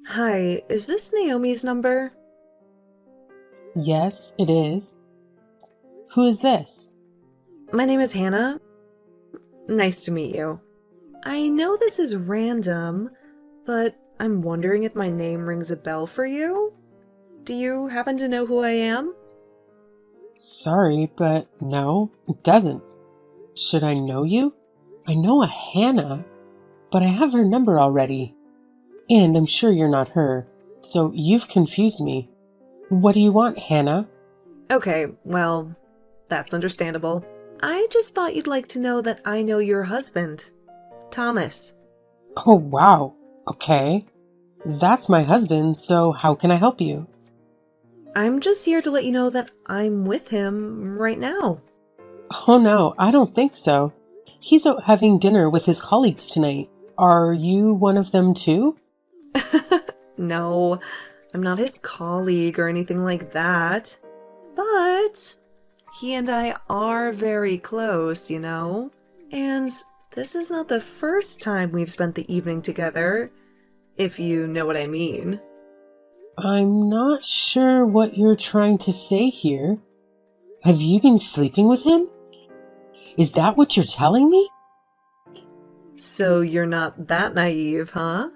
Hi, is this Naomi's number? Yes, it is. Who is this? My name is Hannah. Nice to meet you. I know this is random, but I'm wondering if my name rings a bell for you? Do you happen to know who I am? Sorry, but no, it doesn't. Should I know you? I know a Hannah, but I have her number already. And I'm sure you're not her, so you've confused me. What do you want, Hannah? Okay, well, that's understandable. I just thought you'd like to know that I know your husband, Thomas. Oh, wow. Okay. That's my husband, so how can I help you? I'm just here to let you know that I'm with him right now. Oh, no, I don't think so. He's out having dinner with his colleagues tonight. Are you one of them too? No, I'm not his colleague or anything like that. But he and I are very close, you know? And this is not the first time we've spent the evening together, if you know what I mean. I'm not sure what you're trying to say here. Have you been sleeping with him? Is that what you're telling me? So you're not that naive, huh?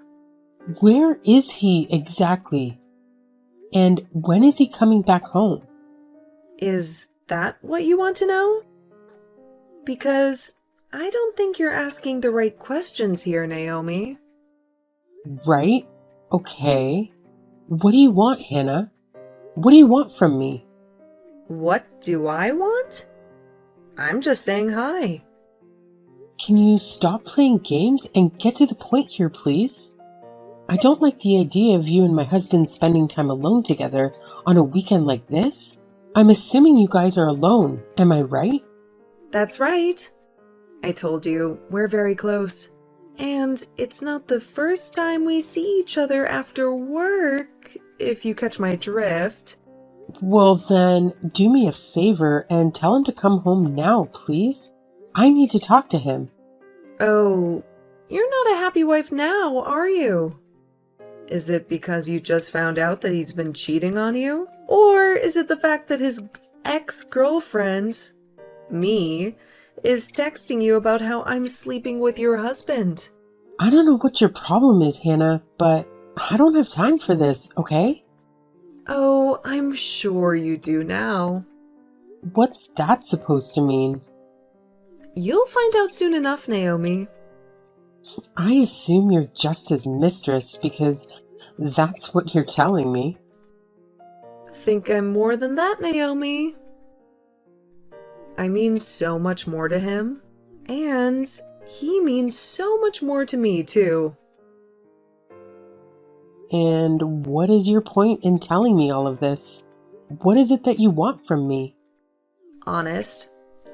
Where is he exactly? And when is he coming back home? Is that what you want to know? Because I don't think you're asking the right questions here, Naomi. Right? Okay. What do you want, Hannah? What do you want from me? What do I want? I'm just saying hi. Can you stop playing games and get to the point here, please? I don't like the idea of you and my husband spending time alone together on a weekend like this. I'm assuming you guys are alone, am I right? That's right. I told you, we're very close. And it's not the first time we see each other after work, if you catch my drift. Well then, do me a favor and tell him to come home now, please. I need to talk to him. Oh, you're not a happy wife now, are you? Is it because you just found out that he's been cheating on you? Or is it the fact that his ex-girlfriend, me, is texting you about how I'm sleeping with your husband? I don't know what your problem is, Hannah, but I don't have time for this, okay? Oh, I'm sure you do now. What's that supposed to mean? You'll find out soon enough, Naomi. I assume you're just his mistress because that's what you're telling me. Think I'm more than that, Naomi. I mean so much more to him. And he means so much more to me, too. And what is your point in telling me all of this? What is it that you want from me? Honest,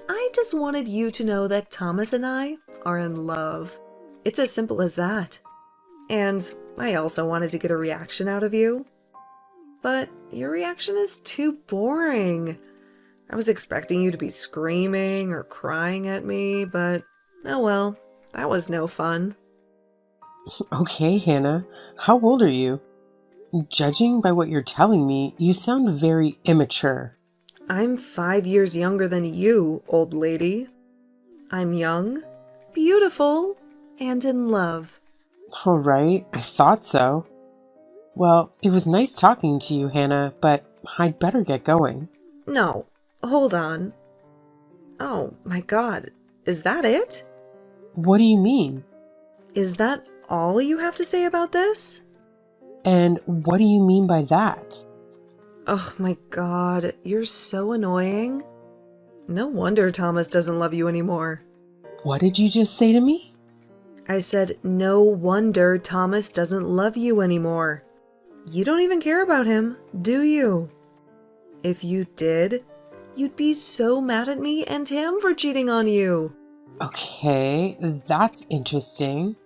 I just wanted you to know that Thomas and I are in love. It's as simple as that. And I also wanted to get a reaction out of you. But your reaction is too boring. I was expecting you to be screaming or crying at me, but oh well, that was no fun. Okay, Hannah, how old are you? Judging by what you're telling me, you sound very immature. I'm 5 years younger than you, old lady. I'm young, beautiful, and in love. All right, I thought so. Well, it was nice talking to you, Hannah, but I'd better get going. No, hold on. Oh my god, is that it? What do you mean? Is that all you have to say about this? And what do you mean by that? Oh my god, you're so annoying. No wonder Thomas doesn't love you anymore. What did you just say to me? I said, no wonder Thomas doesn't love you anymore. You don't even care about him, do you? If you did, you'd be so mad at me and him for cheating on you. Okay, that's interesting.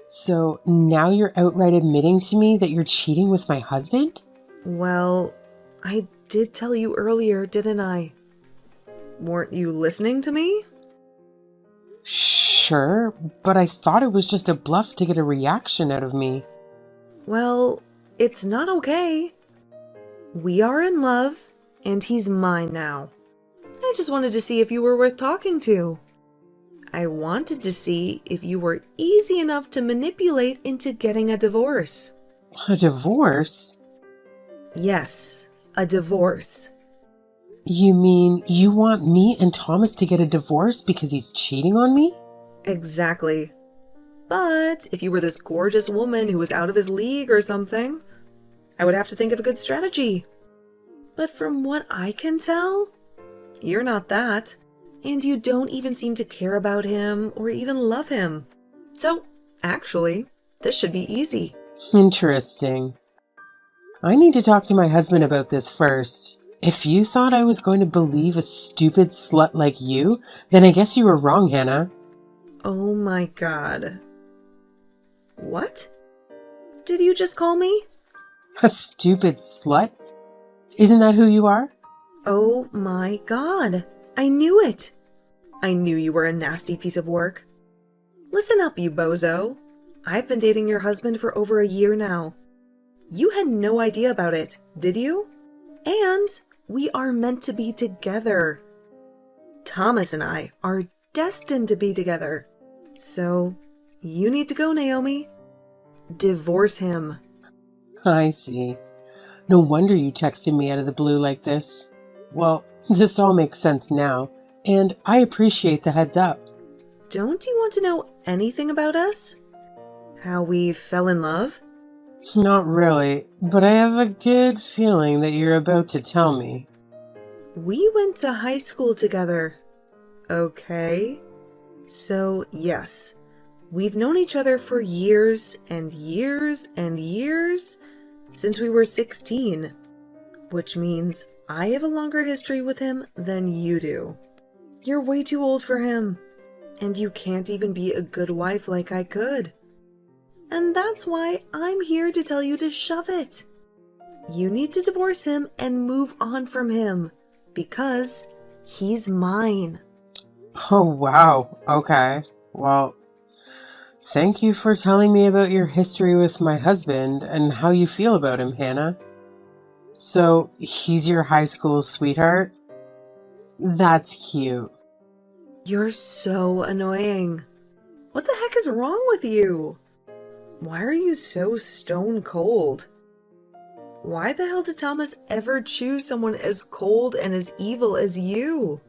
So now you're outright admitting to me that you're cheating with my husband? Well, I did tell you earlier, didn't I? Weren't you listening to me? Sure, but I thought it was just a bluff to get a reaction out of me. Well, it's not okay. We are in love, and he's mine now. I just wanted to see if you were worth talking to. I wanted to see if you were easy enough to manipulate into getting a divorce. A divorce? Yes, a divorce. You mean you want me and Thomas to get a divorce because he's cheating on me? Exactly. But if you were this gorgeous woman who was out of his league or something, I would have to think of a good strategy. But from what I can tell, you're not that. And you don't even seem to care about him or even love him. So, actually, this should be easy. Interesting. I need to talk to my husband about this first. If you thought I was going to believe a stupid slut like you, then I guess you were wrong, Hannah. Oh my god. What? Did you just call me? A stupid slut? Isn't that who you are? Oh my god. I knew it. I knew you were a nasty piece of work. Listen up, you bozo. I've been dating your husband for over a year now. You had no idea about it, did you? And we are meant to be together. Thomas and I are destined to be together. So, you need to go, Naomi. Divorce him. I see. No wonder you texted me out of the blue like this. Well, this all makes sense now, and I appreciate the heads up. Don't you want to know anything about us? How we fell in love? Not really, but I have a good feeling that you're about to tell me. We went to high school together. Okay. So, yes, we've known each other for years and years and years since we were 16, which means I have a longer history with him than you do. You're way too old for him, and you can't even be a good wife like I could. And that's why I'm here to tell you to shove it. You need to divorce him and move on from him, because he's mine. Oh, wow. Okay. Well, thank you for telling me about your history with my husband and how you feel about him, Hannah. So, he's your high school sweetheart? That's cute. You're so annoying. What the heck is wrong with you? Why are you so stone cold? Why the hell did Thomas ever choose someone as cold and as evil as you?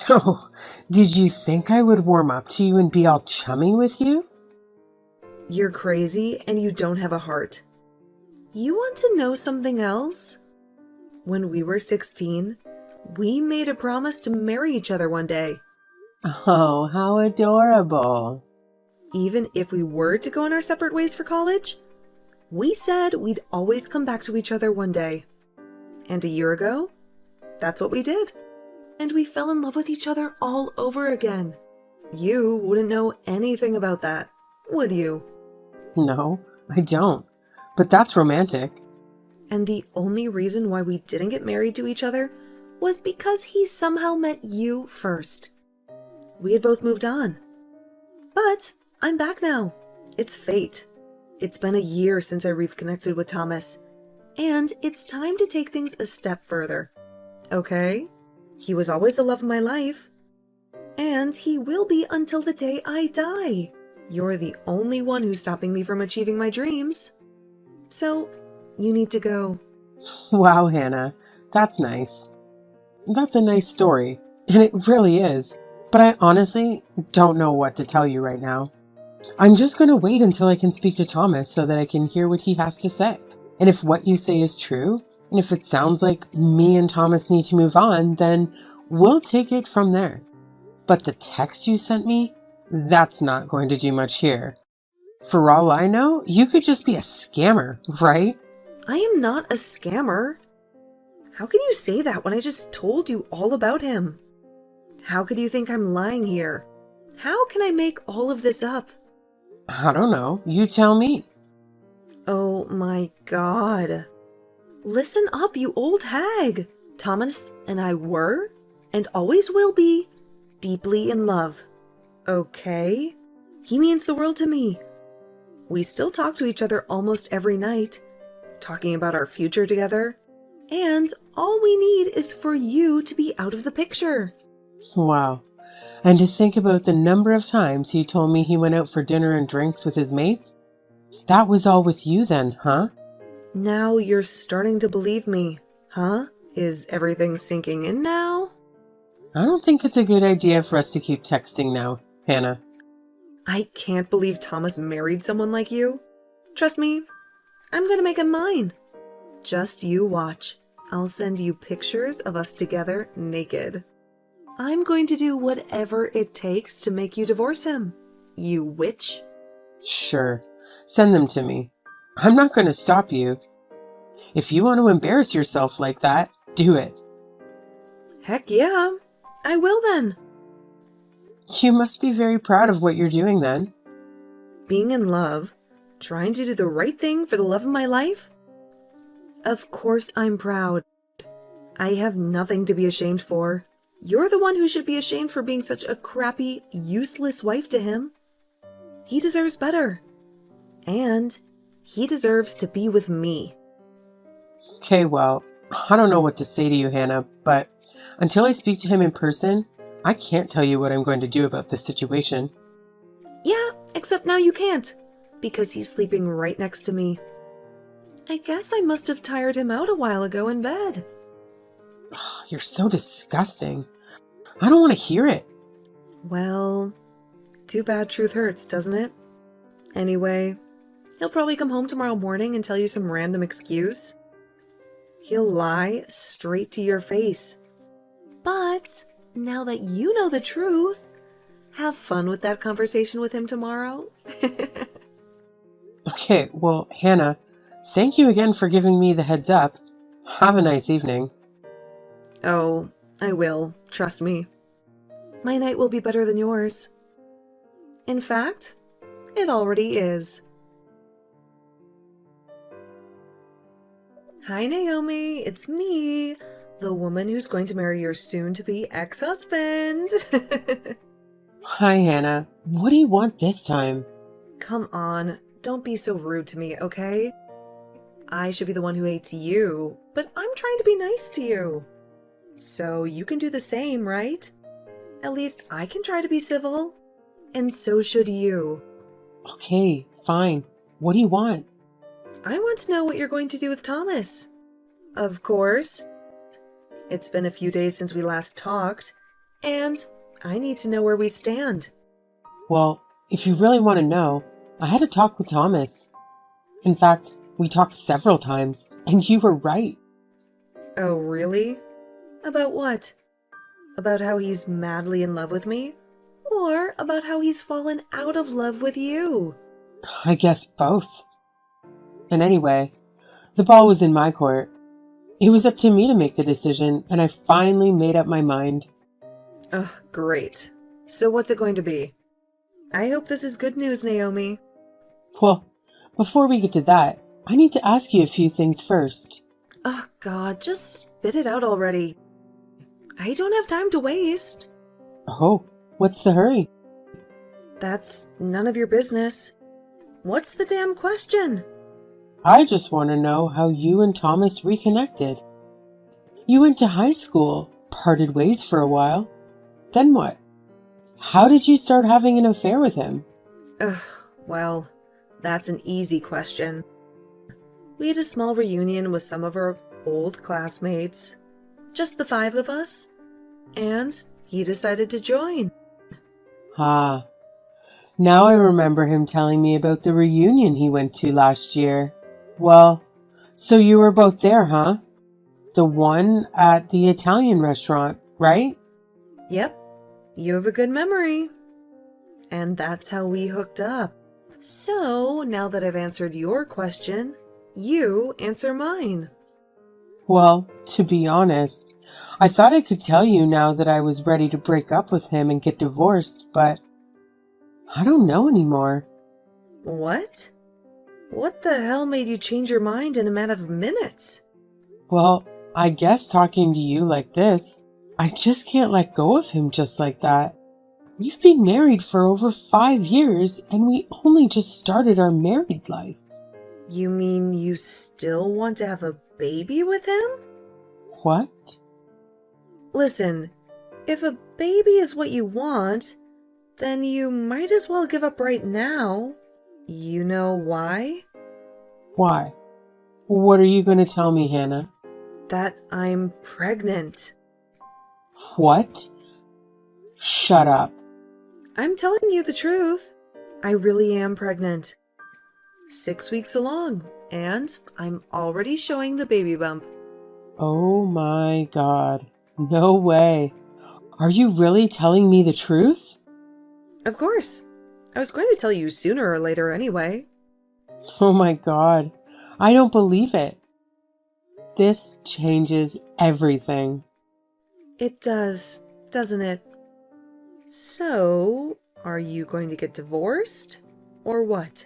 Oh, did you think I would warm up to you and be all chummy with you? You're crazy and you don't have a heart. You want to know something else? When we were 16, we made a promise to marry each other one day. Oh, how adorable. Even if we were to go in our separate ways for college, we said we'd always come back to each other one day. And a year ago, that's what we did. And we fell in love with each other all over again. You wouldn't know anything about that, would you? No, I don't. But that's romantic. And the only reason why we didn't get married to each other was because he somehow met you first. We had both moved on. But I'm back now. It's fate. It's been a year since I reconnected with Thomas, and it's time to take things a step further. Okay? He was always the love of my life, and he will be until the day I die. You're the only one who's stopping me from achieving my dreams. So, you need to go. Wow, Hannah, that's nice. That's a nice story, and it really is. But I honestly don't know what to tell you right now. I'm just going to wait until I can speak to Thomas so that I can hear what he has to say. And if what you say is true, and if it sounds like me and Thomas need to move on, then we'll take it from there. But the text you sent me, that's not going to do much here. For all I know, you could just be a scammer, right? I am not a scammer. How can you say that when I just told you all about him? How could you think I'm lying here? How can I make all of this up? I don't know. You tell me. Oh my god. Listen up, you old hag. Thomas and I were, and always will be, deeply in love. Okay? He means the world to me. We still talk to each other almost every night, talking about our future together. And all we need is for you to be out of the picture. Wow. And to think about the number of times he told me he went out for dinner and drinks with his mates. That was all with you then, huh? Now you're starting to believe me, huh? Is everything sinking in now? I don't think it's a good idea for us to keep texting now, Hannah. I can't believe Thomas married someone like you. Trust me, I'm gonna make him mine. Just you watch. I'll send you pictures of us together naked. I'm going to do whatever it takes to make you divorce him, you witch. Sure, send them to me. I'm not going to stop you. If you want to embarrass yourself like that, do it. Heck yeah, I will then. You must be very proud of what you're doing then. Being in love, trying to do the right thing for the love of my life? Of course I'm proud. I have nothing to be ashamed for. You're the one who should be ashamed for being such a crappy, useless wife to him. He deserves better. And he deserves to be with me. Okay, well, I don't know what to say to you, Hannah, but until I speak to him in person, I can't tell you what I'm going to do about this situation. Yeah, except now you can't, because he's sleeping right next to me. I guess I must have tired him out a while ago in bed. You're so disgusting. I don't want to hear it. Well, too bad truth hurts, doesn't it? Anyway, he'll probably come home tomorrow morning and tell you some random excuse. He'll lie straight to your face. But now that you know the truth, have fun with that conversation with him tomorrow. Okay, well, Hannah, thank you again for giving me the heads up. Have a nice evening. Oh, I will. Trust me. My night will be better than yours. In fact, it already is. Hi, Naomi. It's me, the woman who's going to marry your soon-to-be ex-husband. Hi, Hannah. What do you want this time? Come on. Don't be so rude to me, okay? I should be the one who hates you, but I'm trying to be nice to you. So you can do the same, right? At least I can try to be civil. And so should you. Okay, fine. What do you want? I want to know what you're going to do with Thomas. Of course. It's been a few days since we last talked, and I need to know where we stand. Well, if you really want to know, I had a talk with Thomas. In fact, we talked several times, and you were right. Oh, really? About what? About how he's madly in love with me? Or about how he's fallen out of love with you? I guess both. And anyway, the ball was in my court. It was up to me to make the decision, and I finally made up my mind. Ugh, great. So what's it going to be? I hope this is good news, Naomi. Well, before we get to that, I need to ask you a few things first. Oh, God, just spit it out already. I don't have time to waste. Oh, what's the hurry? That's none of your business. What's the damn question? I just want to know how you and Thomas reconnected. You went to high school, parted ways for a while. Then what? How did you start having an affair with him? Ugh, well, that's an easy question. We had a small reunion with some of our old classmates. Just the 5 of us. And he decided to join. Ah, now I remember him telling me about the reunion he went to last year. Well, so you were both there, huh? The one at the Italian restaurant, right? Yep, you have a good memory. And that's how we hooked up. So, now that I've answered your question, you answer mine. Well, to be honest, I thought I could tell you now that I was ready to break up with him and get divorced, but I don't know anymore. What? What the hell made you change your mind in a matter of minutes? Well, I guess talking to you like this, I just can't let go of him just like that. We've been married for over 5 years, and we only just started our married life. You mean you still want to have a baby with him? What? Listen, if a baby is what you want, then you might as well give up right now. You know why? Why? What are you going to tell me, Hannah? That I'm pregnant. What? Shut up. I'm telling you the truth. I really am pregnant. 6 weeks along, and I'm already showing the baby bump. Oh my God. No way. Are you really telling me the truth? Of course. I was going to tell you sooner or later anyway. Oh my God. I don't believe it. This changes everything. It does, doesn't it? So, are you going to get divorced? Or what?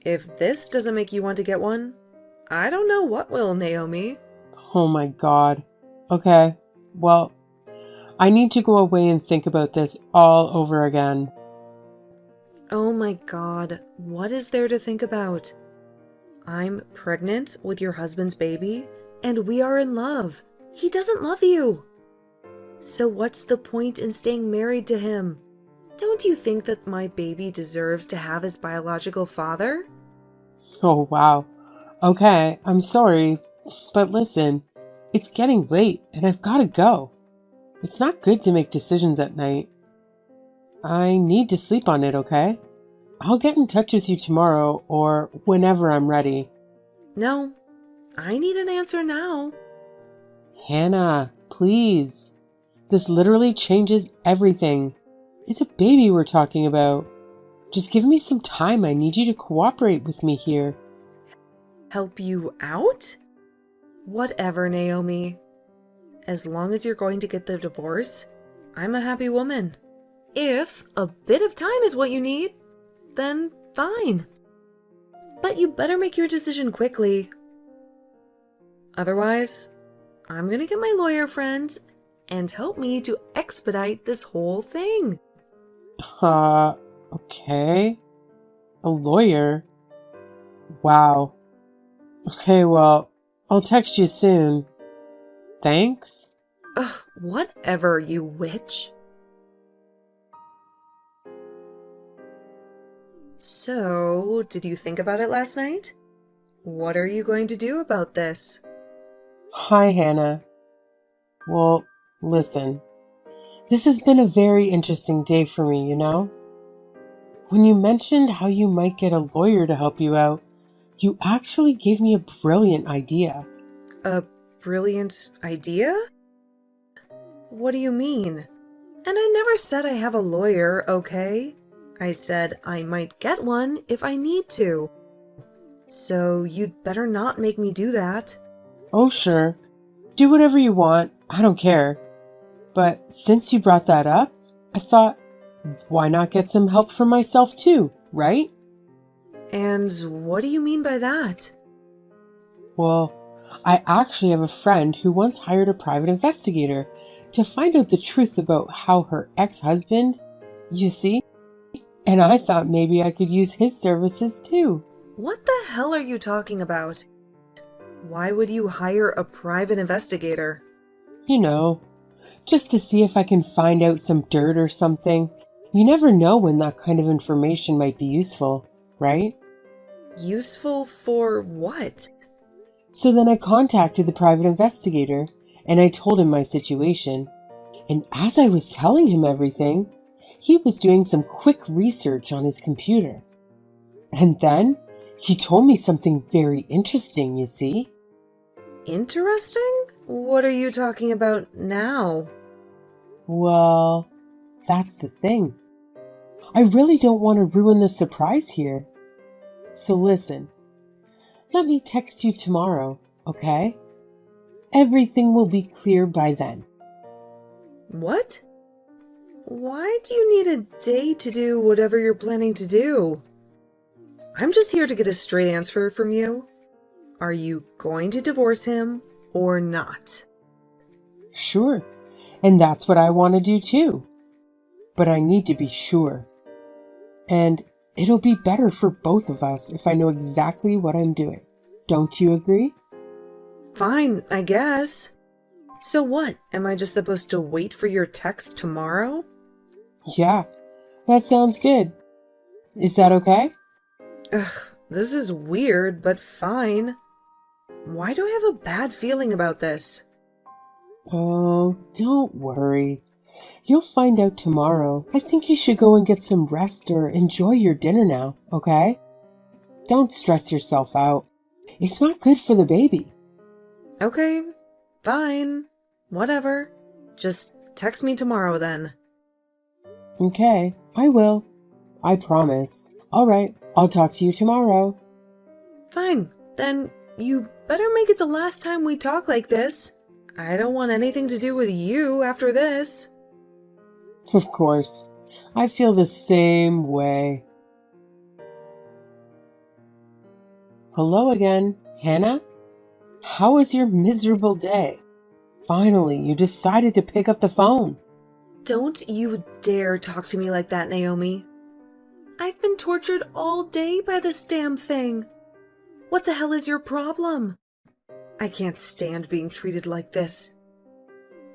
If this doesn't make you want to get one, I don't know what will, Naomi. Oh my God. Okay, well, I need to go away and think about this all over again. Oh my God, what is there to think about? I'm pregnant with your husband's baby, and we are in love. He doesn't love you. So what's the point in staying married to him? Don't you think that my baby deserves to have his biological father? Oh wow. Okay, I'm sorry, but listen, it's getting late and I've got to go. It's not good to make decisions at night. I need to sleep on it, okay? I'll get in touch with you tomorrow or whenever I'm ready. No, I need an answer now. Hannah, please. This literally changes everything. It's a baby we're talking about. Just give me some time. I need you to cooperate with me here. Help you out? Whatever, Naomi. As long as you're going to get the divorce, I'm a happy woman. If a bit of time is what you need, then fine. But you better make your decision quickly. Otherwise, I'm gonna get my lawyer friends and help me to expedite this whole thing. Okay. A lawyer? Wow. Okay, well, I'll text you soon. Thanks. Ugh, whatever, you witch. So, did you think about it last night? What are you going to do about this? Hi, Hannah. Well, listen. This has been a very interesting day for me, you know? When you mentioned how you might get a lawyer to help you out, you actually gave me a brilliant idea. A brilliant idea? What do you mean? And I never said I have a lawyer, okay? I said I might get one if I need to. So you'd better not make me do that. Oh, sure. Do whatever you want. I don't care. But since you brought that up, I thought, why not get some help for myself too, right? And what do you mean by that? Well, I actually have a friend who once hired a private investigator to find out the truth about how her ex-husband, you see? And I thought maybe I could use his services too. What the hell are you talking about? Why would you hire a private investigator? You know, just to see if I can find out some dirt or something. You never know when that kind of information might be useful, right? Useful for what? So then I contacted the private investigator and I told him my situation. And as I was telling him everything, he was doing some quick research on his computer. And then he told me something very interesting, you see. Interesting? What are you talking about now? Well, that's the thing. I really don't want to ruin the surprise here. So listen, let me text you tomorrow, okay? Everything will be clear by then. What? Why do you need a day to do whatever you're planning to do? I'm just here to get a straight answer from you. Are you going to divorce him or not? Sure, and that's what I want to do too. but I need to be sure. And it'll be better for both of us if I know exactly what I'm doing. Don't you agree? Fine, I guess. So what? Am I just supposed to wait for your text tomorrow? Yeah, that sounds good. Is that okay? Ugh, this is weird, but fine. Why do I have a bad feeling about this? Oh, don't worry. You'll find out tomorrow. I think you should go and get some rest or enjoy your dinner now, okay? Don't stress yourself out. It's not good for the baby. Okay, fine. Whatever. Just text me tomorrow then. Okay, I will. I promise. All right, I'll talk to you tomorrow. Fine. Then you better make it the last time we talk like this. I don't want anything to do with you after this. Of course. I feel the same way. Hello again, Hannah? How was your miserable day? Finally, you decided to pick up the phone. Don't you dare talk to me like that, Naomi. I've been tortured all day by this damn thing. What the hell is your problem? I can't stand being treated like this.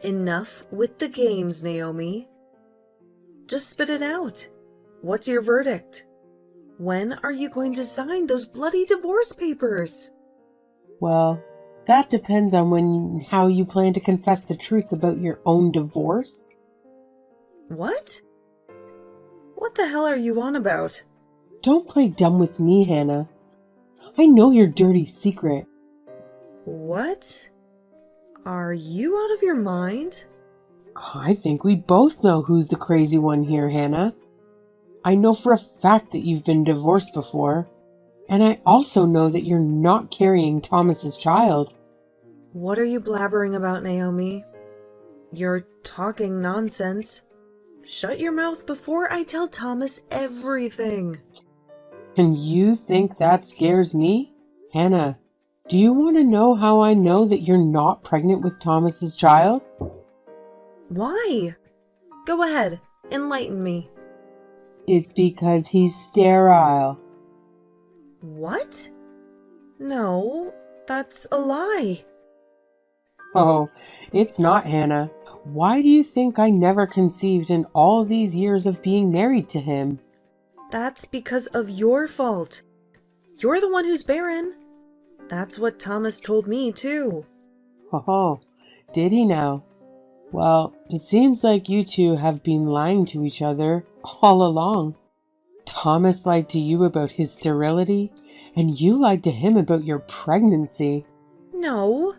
Enough with the games, Naomi. Just spit it out. What's your verdict? When are you going to sign those bloody divorce papers? Well, that depends on how you plan to confess the truth about your own divorce. What? What the hell are you on about? Don't play dumb with me, Hannah. I know your dirty secret. What? Are you out of your mind? I think we both know who's the crazy one here, Hannah. I know for a fact that you've been divorced before, and I also know that you're not carrying Thomas's child. What are you blabbering about, Naomi? You're talking nonsense. Shut your mouth before I tell Thomas everything. And you think that scares me? Hannah, do you want to know how I know that you're not pregnant with Thomas's child? Why? Go ahead, enlighten me. It's because he's sterile. What? No, that's a lie. Oh, it's not, Hannah. Why do you think I never conceived in all these years of being married to him? That's because of your fault. You're the one who's barren. That's what Thomas told me, too. Oh, did he now? Well, it seems like you two have been lying to each other all along. Thomas lied to you about his sterility, and you lied to him about your pregnancy. No.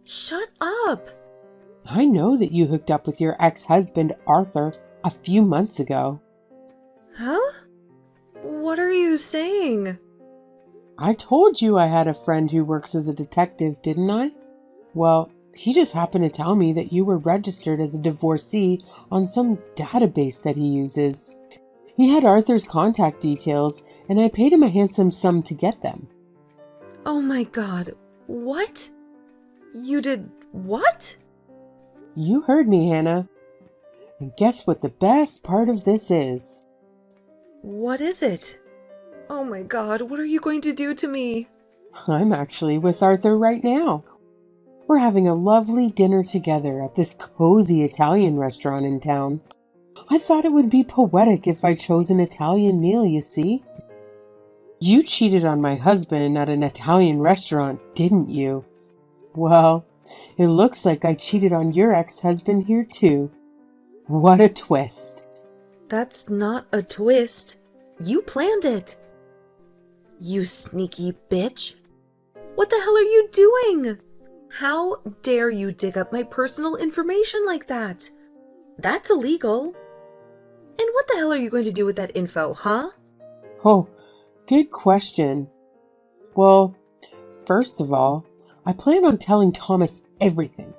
Shut up. I know that you hooked up with your ex-husband, Arthur, a few months ago. Huh? What are you saying? I told you I had a friend who works as a detective, didn't I? Well, he just happened to tell me that you were registered as a divorcee on some database that he uses. He had Arthur's contact details, and I paid him a handsome sum to get them. Oh my God. What? You did what? You heard me, Hannah. And guess what the best part of this is? What is it? Oh my God, what are you going to do to me? I'm actually with Arthur right now. We're having a lovely dinner together at this cozy Italian restaurant in town. I thought it would be poetic if I chose an Italian meal, you see. You cheated on my husband at an Italian restaurant, didn't you? Well, it looks like I cheated on your ex-husband here too. What a twist. That's not a twist. You planned it. You sneaky bitch. What the hell are you doing? How dare you dig up my personal information like that? That's illegal. And what the hell are you going to do with that info, huh? Oh, good question. Well, first of all, I plan on telling Thomas everything.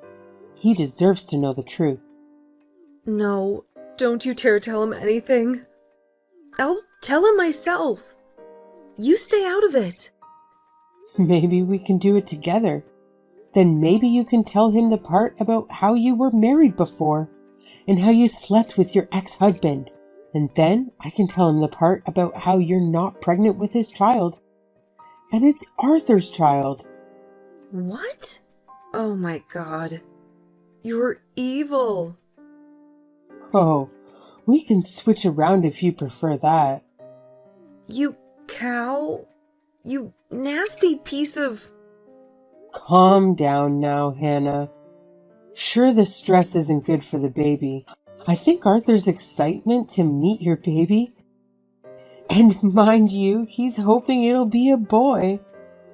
He deserves to know the truth. No, don't you dare tell him anything. I'll tell him myself. You stay out of it. Maybe we can do it together. Then maybe you can tell him the part about how you were married before. and how you slept with your ex-husband. And then I can tell him the part about how you're not pregnant with his child. And it's Arthur's child. What? Oh my God. You're evil. Oh, we can switch around if you prefer that. You cow. You nasty piece of... Calm down now, Hannah. Sure, the stress isn't good for the baby. I think Arthur's excitement to meet your baby, and mind you, he's hoping it'll be a boy.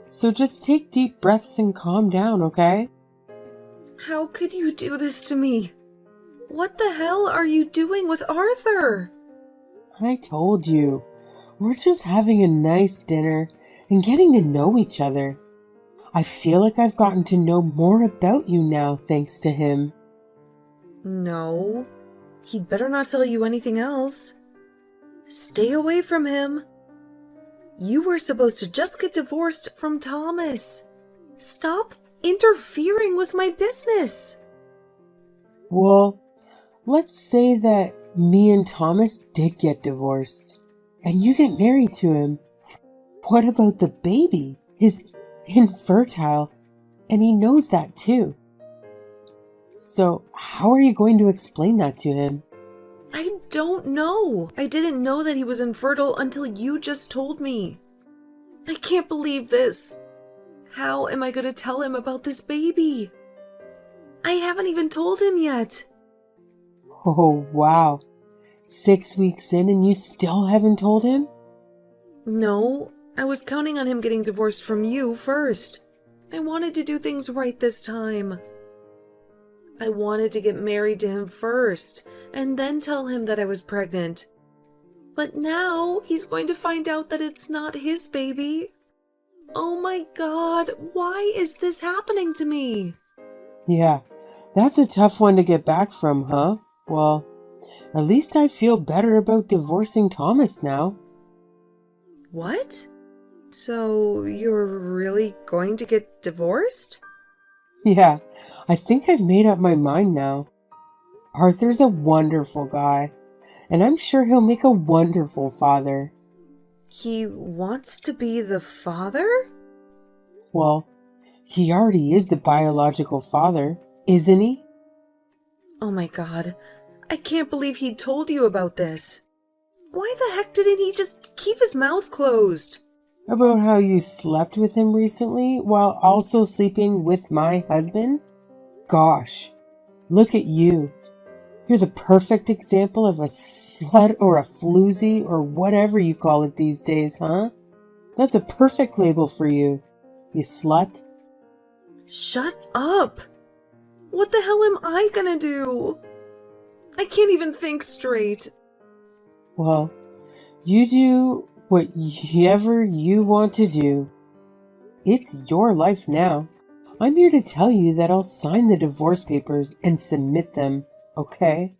So just take deep breaths and calm down, okay? How could you do this to me? What the hell are you doing with Arthur? I told you, we're just having a nice dinner and getting to know each other. I feel like I've gotten to know more about you now thanks to him. No, he'd better not tell you anything else. Stay away from him. You were supposed to just get divorced from Thomas. Stop interfering with my business. Well, let's say that me and Thomas did get divorced, and you get married to him. What about the baby? He's infertile, and he knows that too. So how are you going to explain that to him? I don't know. I didn't know that he was infertile until you just told me. I can't believe this. How am I going to tell him about this baby? I haven't even told him yet. Oh, wow. 6 weeks in and you still haven't told him? No, I was counting on him getting divorced from you first. I wanted to do things right this time. I wanted to get married to him first, and then tell him that I was pregnant. But now he's going to find out that it's not his baby. Oh my God, why is this happening to me? Yeah, that's a tough one to get back from, huh? Well, at least I feel better about divorcing Thomas now. What? So you're really going to get divorced? Yeah, I think I've made up my mind now. Arthur's a wonderful guy, and I'm sure he'll make a wonderful father. He wants to be the father? Well, he already is the biological father, isn't he? Oh my God, I can't believe he told you about this. Why the heck didn't he just keep his mouth closed? About how you slept with him recently while also sleeping with my husband? Gosh, look at you. You're the perfect example of a slut or a floozy or whatever you call it these days, huh? That's a perfect label for you, you slut. Shut up! What the hell am I gonna do? I can't even think straight. Well, you do whatever you want to do. It's your life now. I'm here to tell you that I'll sign the divorce papers and submit them, okay?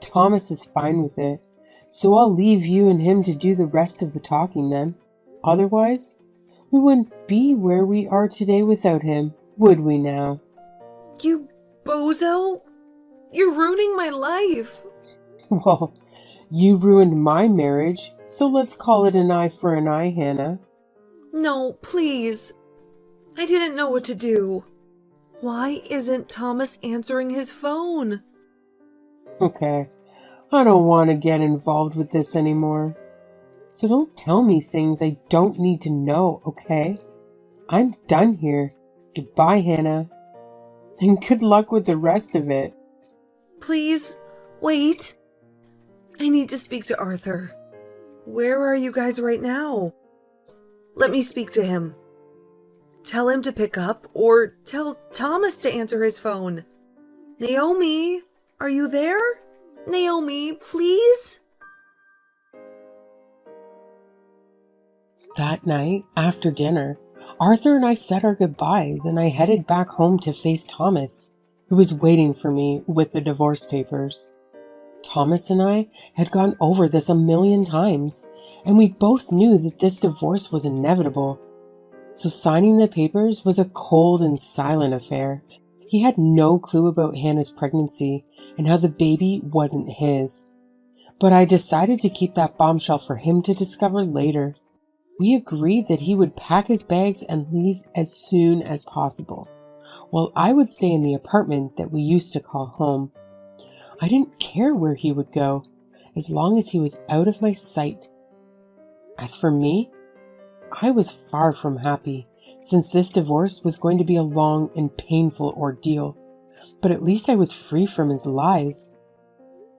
Thomas is fine with it, so I'll leave you and him to do the rest of the talking then. Otherwise, we wouldn't be where we are today without him, would we now? You bozo! You're ruining my life! Well, you ruined my marriage, so let's call it an eye for an eye, Hannah. No, please. I didn't know what to do. Why isn't Thomas answering his phone? Okay, I don't want to get involved with this anymore. So don't tell me things I don't need to know, okay? I'm done here. Goodbye, Hannah. And good luck with the rest of it. Please, wait. I need to speak to Arthur. Where are you guys right now? Let me speak to him. Tell him to pick up, or tell Thomas to answer his phone. Naomi, are you there? Naomi, please? That night, after dinner, Arthur and I said our goodbyes and I headed back home to face Thomas, who was waiting for me with the divorce papers. Thomas and I had gone over this a million times, and we both knew that this divorce was inevitable. So signing the papers was a cold and silent affair. He had no clue about Hannah's pregnancy and how the baby wasn't his. But I decided to keep that bombshell for him to discover later. We agreed that he would pack his bags and leave as soon as possible, while I would stay in the apartment that we used to call home. I didn't care where he would go, as long as he was out of my sight. As for me, I was far from happy, since this divorce was going to be a long and painful ordeal. But at least I was free from his lies.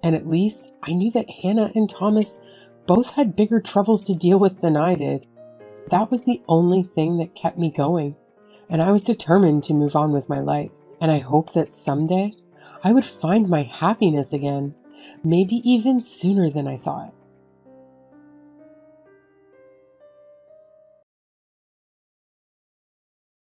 And at least I knew that Hannah and Thomas both had bigger troubles to deal with than I did. That was the only thing that kept me going, and I was determined to move on with my life. And I hoped that someday I would find my happiness again, maybe even sooner than I thought.